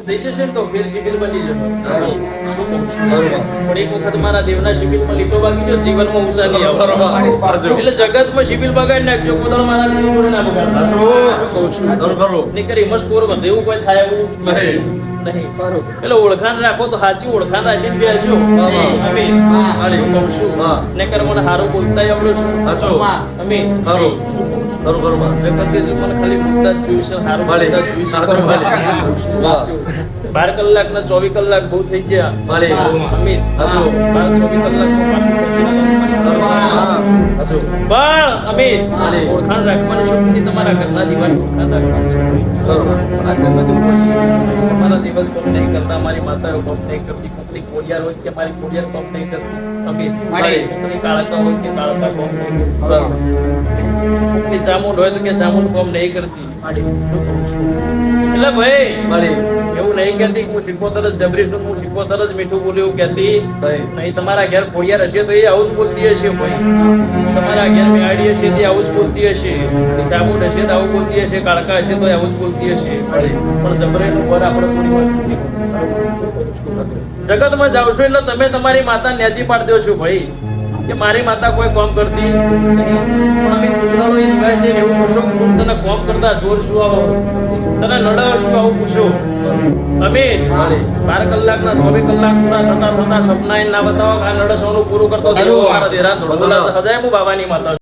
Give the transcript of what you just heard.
થઈ જશે ને તો ફેર સિવિલ બની જશે. શું કહું છું? પણ એક વખત મારા દેવના સિવિલમાં લીટો બાકી જો જીવનમાં ઊંચા નહીં આવે. એટલે જગતમાં સિવિલ બગાડી નાખજો, કોદાળ મારા દેવ જોડે ના બગાડતા. શું કહું છું? નીકળી મસ્કોર બધું એવું કોઈ થાય એવું નહીં. એટલે ઓળખાણ રાખો તો સાચી ઓળખાણ રાખીને બેસજો. શું કહું છું? નહીંતર મને સારું બોલતા આવડે છું. અમે જગત કે મને ખાલી બોલતા જ જોઈશે, સારું બોલતા જ જોઈશે. 12 કલાક ના 24 કલાક બહુ થઈ ગયા. અમિત 24 કલાકમાં પણ અમિત ઓળખાણ રાખવાની શક્તિ તમારા ઘરના દીવાની ઓળખાણ રાખવાની. તમારા દિવસ કોમ નહીં કરતા, મારી માતાઓ કોમ નહીં કરતી, કોકની કોરિયાર હોય કે મારી કોરિયાર કોમ નહીં કરતી. અમિત કોકની કાળકા હોય કે કાળકા કોમ નહીં કરતી, કોકની ચામુંડ હોય તો કે ચામુંડ કોમ નહીં કરતી. એટલે ભાઈ એવું નહીં કહેતી હું શીખોતર જ જબરી છું, હું શીખોતર જ મીઠું બોલ્યું કહેતી નહીં. તમારા ઘેર કોડિયાર હશે તો એ આવું જ બોલતી હશે. ભાઈ તમારા ઘેર મેવાડી હશે તો આવું જ બોલતી હશે, ચામુંડ હશે તો આવું બોલતી હશે, કાળકા હશે તો આવું જ બોલતી હશે. પણ જબરેનું પર આપણે થોડી જગતમાં જાવ છો એટલે તમે તમારી માતા નેચી પાડી દો છો ભાઈ કે મારી માતા કોઈ કામ કરતી પણ અમે કુતરાળો એ દિવાય છે એવું પૂછો તને કામ કરતા જોર શું આવો, તને નડાવ શું આવું પૂછો. અમે 12 કલાકના 24 કલાક પૂરા થતા સપના ના બતાવો આ નડસવાનું પૂરું કરતો દેવો મારા દેરા હજાય હું બાબાની માતા.